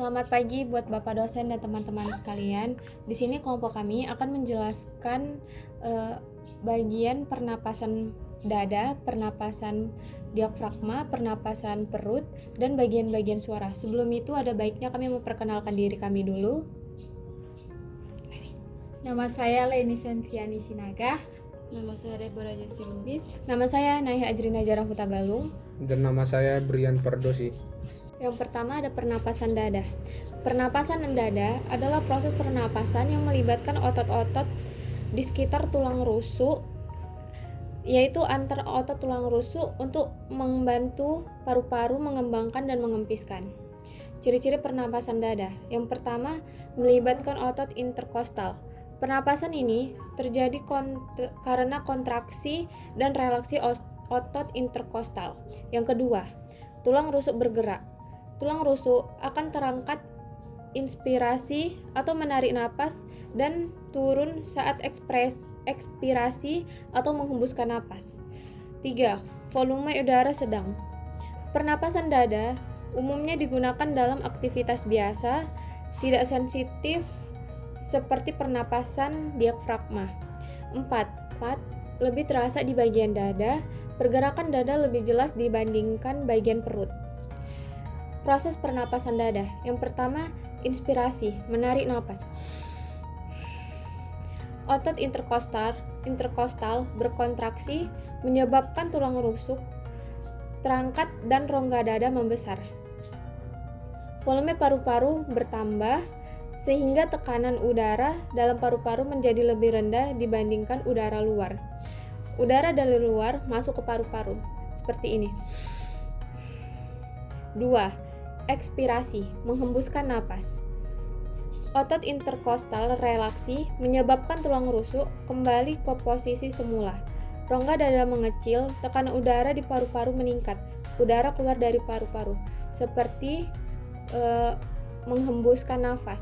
Selamat pagi buat Bapak dosen dan teman-teman sekalian. Di sini kelompok kami akan menjelaskan bagian pernapasan dada, pernapasan diafragma, pernapasan perut, dan bagian-bagian suara. Sebelum itu ada baiknya kami memperkenalkan diri kami dulu. Nama saya Leni Sentriani Sinaga. Nama saya Deborah Justi Lubis. Nama saya Naiha Ajrina Jarang Hutagalung. Dan nama saya Brian Pardosi. Yang pertama ada pernapasan dada. Pernapasan dada adalah proses pernapasan yang melibatkan otot-otot di sekitar tulang rusuk, yaitu antar otot tulang rusuk untuk membantu paru-paru mengembangkan dan mengempiskan. Ciri-ciri pernapasan dada. Yang pertama, melibatkan otot interkostal. Pernapasan ini terjadi karena kontraksi dan relaksi otot interkostal. Yang kedua, tulang rusuk bergerak. Tulang rusuk akan terangkat inspirasi atau menarik napas dan turun saat ekspirasi atau menghembuskan napas. 3. Volume udara sedang. Pernapasan dada umumnya digunakan dalam aktivitas biasa, tidak sensitif seperti pernapasan diafragma. 4. Lebih terasa di bagian dada. Pergerakan dada lebih jelas dibandingkan bagian perut. Proses pernapasan dada. Yang pertama, inspirasi, menarik napas. Otot interkostal berkontraksi menyebabkan tulang rusuk terangkat dan rongga dada membesar. Volume paru-paru bertambah sehingga tekanan udara dalam paru-paru menjadi lebih rendah dibandingkan udara luar. Udara dari luar masuk ke paru-paru seperti ini. 2. Ekspirasi, menghembuskan napas. Otot interkostal relaksi menyebabkan tulang rusuk kembali ke posisi semula. Rongga dada mengecil, tekanan udara di paru-paru meningkat. Udara keluar dari paru-paru seperti menghembuskan nafas.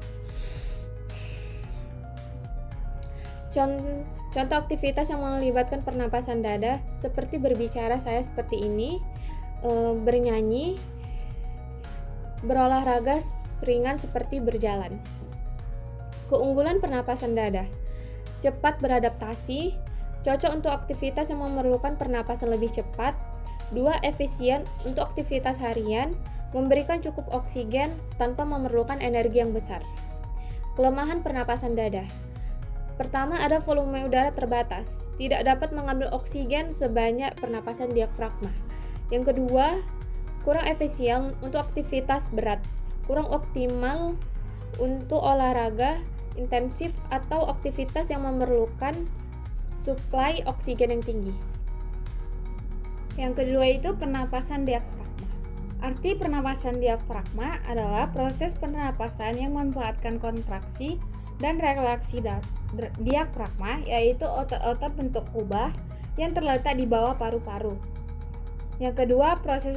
Contoh aktivitas yang melibatkan pernapasan dada seperti berbicara, saya seperti ini, bernyanyi, berolahraga ringan seperti berjalan. Keunggulan pernapasan dada: cepat beradaptasi, cocok untuk aktivitas yang memerlukan pernapasan lebih cepat. 2. Efisien untuk aktivitas harian, memberikan cukup oksigen tanpa memerlukan energi yang besar. Kelemahan pernapasan dada: pertama, ada volume udara terbatas, tidak dapat mengambil oksigen sebanyak pernapasan diafragma. Yang kedua, kurang efisien untuk aktivitas berat, kurang optimal untuk olahraga intensif atau aktivitas yang memerlukan suplai oksigen yang tinggi. Yang kedua itu pernapasan diafragma. Arti pernapasan diafragma adalah proses pernapasan yang memanfaatkan kontraksi dan relaksi diafragma, yaitu otot-otot bentuk kubah yang terletak di bawah paru-paru. Yang kedua, proses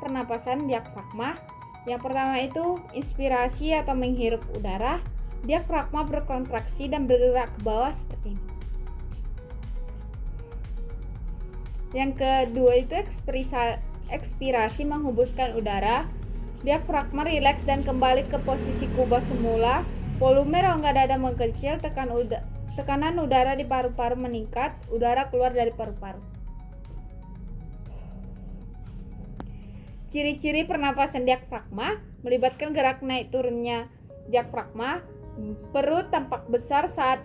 pernapasan diafragma. Yang pertama itu inspirasi atau menghirup udara. Diafragma berkontraksi dan bergerak ke bawah seperti ini. Yang kedua itu ekspirasi, menghembuskan udara. Diafragma rileks dan kembali ke posisi kubah semula. Volume rongga dada mengecil, tekanan udara di paru-paru meningkat, udara keluar dari paru-paru. Ciri-ciri pernapasan diafragma melibatkan gerak naik turunnya diafragma. Perut tampak besar saat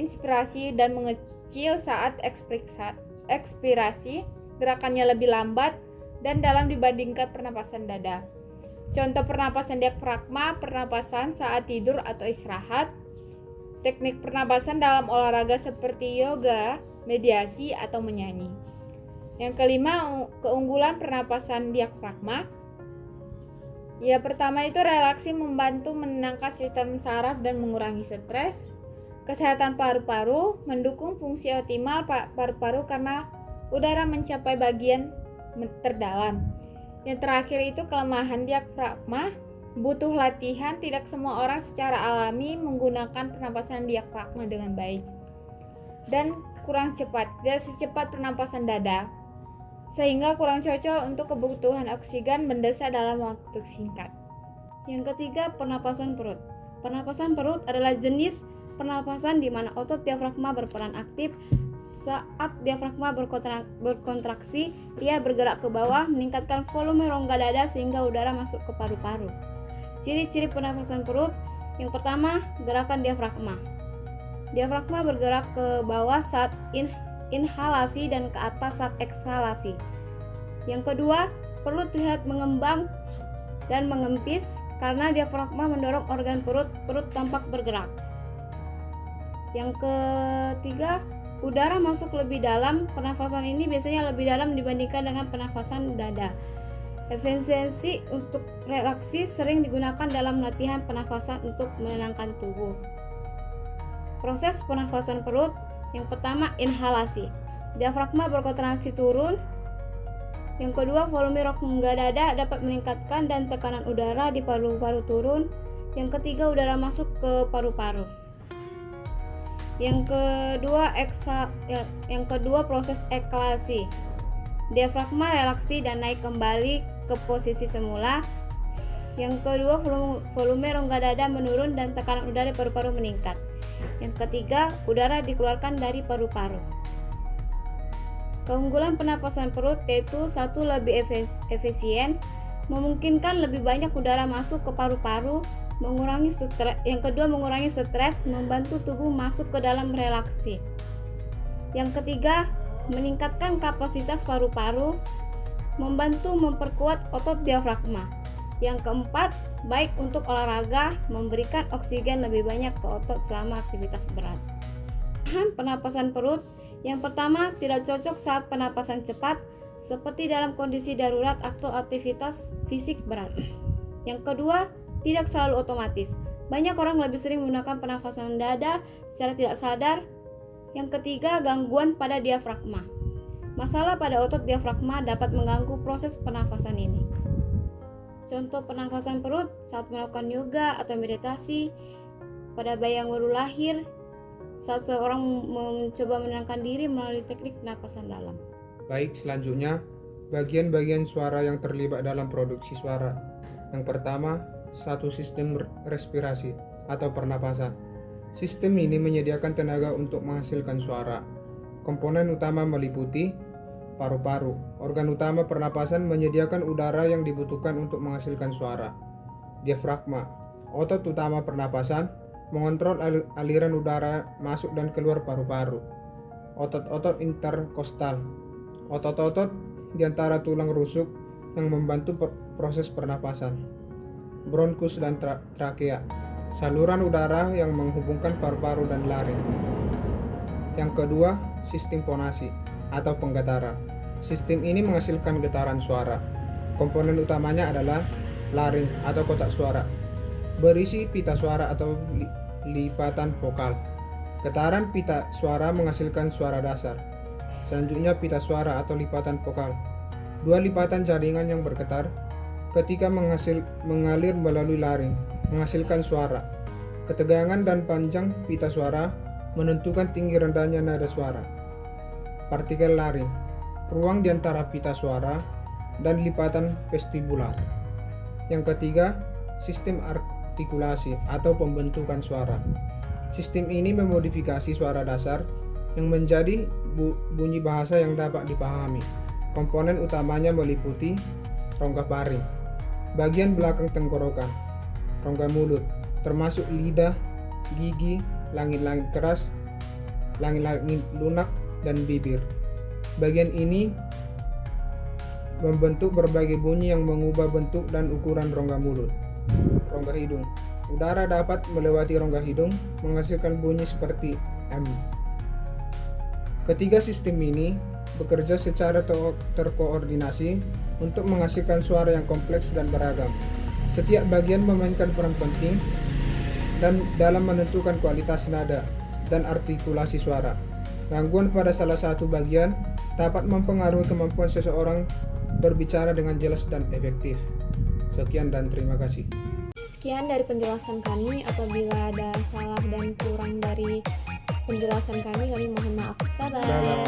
inspirasi dan mengecil saat ekspirasi. Gerakannya lebih lambat dan dalam dibandingkan pernapasan dada. Contoh pernapasan diafragma: pernapasan saat tidur atau istirahat. Teknik pernapasan dalam olahraga seperti yoga, mediasi, atau menyanyi. Yang kelima, keunggulan pernapasan diafragma. Ya, pertama itu relaksi, membantu menenangkan sistem saraf dan mengurangi stres. Kesehatan paru-paru, mendukung fungsi optimal paru-paru karena udara mencapai bagian terdalam. Yang terakhir itu kelemahan diafragma, butuh latihan, tidak semua orang secara alami menggunakan pernapasan diafragma dengan baik. Dan kurang cepat, tidak secepat pernapasan dada, sehingga kurang cocok untuk kebutuhan oksigen mendesak dalam waktu singkat. Yang ketiga, pernapasan perut. Pernapasan perut adalah jenis pernapasan di mana otot diafragma berperan aktif. Saat diafragma berkontraksi, ia bergerak ke bawah, meningkatkan volume rongga dada sehingga udara masuk ke paru-paru. Ciri-ciri pernapasan perut: yang pertama, gerakan diafragma. Diafragma bergerak ke bawah saat inhalasi dan ke atas saat ekshalasi. Yang kedua, perut terlihat mengembang dan mengempis karena diafragma mendorong organ perut tampak bergerak. Yang ketiga, udara masuk lebih dalam. Pernafasan ini biasanya lebih dalam dibandingkan dengan pernafasan dada. Efisiensi untuk relaksi sering digunakan dalam latihan pernafasan untuk menenangkan tubuh. Proses pernafasan perut: yang pertama, inhalasi. Diafragma berkontraksi turun. Yang kedua, volume rongga dada dapat meningkatkan dan tekanan udara di paru-paru turun. Yang ketiga, udara masuk ke paru-paru. Yang kedua, proses ekhalasi. Diafragma relaksi dan naik kembali ke posisi semula. Yang kedua, volume rongga dada menurun dan tekanan udara di paru-paru meningkat. Yang ketiga, udara dikeluarkan dari paru-paru. Keunggulan pernapasan perut yaitu: satu, lebih efisien, memungkinkan lebih banyak udara masuk ke paru-paru, mengurangi stres. Yang kedua, mengurangi stres, membantu tubuh masuk ke dalam relaksi. Yang ketiga, meningkatkan kapasitas paru-paru, membantu memperkuat otot diafragma. Yang keempat, baik untuk olahraga, memberikan oksigen lebih banyak ke otot selama aktivitas berat. Pernapasan perut: yang pertama, tidak cocok saat pernapasan cepat seperti dalam kondisi darurat atau aktivitas fisik berat. Yang kedua, tidak selalu otomatis. Banyak orang lebih sering menggunakan pernapasan dada secara tidak sadar. Yang ketiga, gangguan pada diafragma. Masalah pada otot diafragma dapat mengganggu proses pernapasan ini. Contoh pernapasan perut saat melakukan yoga atau meditasi, pada bayi yang baru lahir, saat seorang mencoba menenangkan diri melalui teknik pernapasan dalam. Baik, selanjutnya bagian-bagian suara yang terlibat dalam produksi suara. Yang pertama, satu sistem respirasi atau pernapasan. Sistem ini menyediakan tenaga untuk menghasilkan suara. Komponen utama meliputi paru-paru. Organ utama pernapasan menyediakan udara yang dibutuhkan untuk menghasilkan suara. Diafragma, otot utama pernapasan, mengontrol aliran udara masuk dan keluar paru-paru. Otot-otot interkostal, otot-otot di antara tulang rusuk yang membantu proses pernapasan. Bronkus dan trakea, saluran udara yang menghubungkan paru-paru dan laring. Yang kedua, sistem fonasi atau penggetaran. Sistem ini menghasilkan getaran suara. Komponen utamanya adalah laring atau kotak suara, berisi pita suara atau lipatan vokal. Getaran pita suara menghasilkan suara dasar. Selanjutnya, pita suara atau lipatan vokal. Dua lipatan jaringan yang bergetar ketika mengalir melalui laring menghasilkan suara. Ketegangan dan panjang pita suara menentukan tinggi rendahnya nada suara. Partikel laring, ruang di antara pita suara dan lipatan vestibular. Yang ketiga, sistem artikulasi atau pembentukan suara. Sistem ini memodifikasi suara dasar yang menjadi bunyi bahasa yang dapat dipahami. Komponen utamanya meliputi rongga paring, bagian belakang tenggorokan, rongga mulut, termasuk lidah, gigi, langit-langit keras, langit-langit lunak, dan bibir. Bagian ini membentuk berbagai bunyi yang mengubah bentuk dan ukuran rongga mulut. Rongga hidung, udara dapat melewati rongga hidung menghasilkan bunyi seperti M. Ketiga sistem ini bekerja secara terkoordinasi untuk menghasilkan suara yang kompleks dan beragam. Setiap bagian memainkan peran penting dan dalam menentukan kualitas nada dan artikulasi suara. Gangguan pada salah satu bagian dapat mempengaruhi kemampuan seseorang berbicara dengan jelas dan efektif. Sekian dan terima kasih. Sekian dari penjelasan kami. Apabila ada salah dan kurang dari penjelasan kami mohon maaf. Dadah.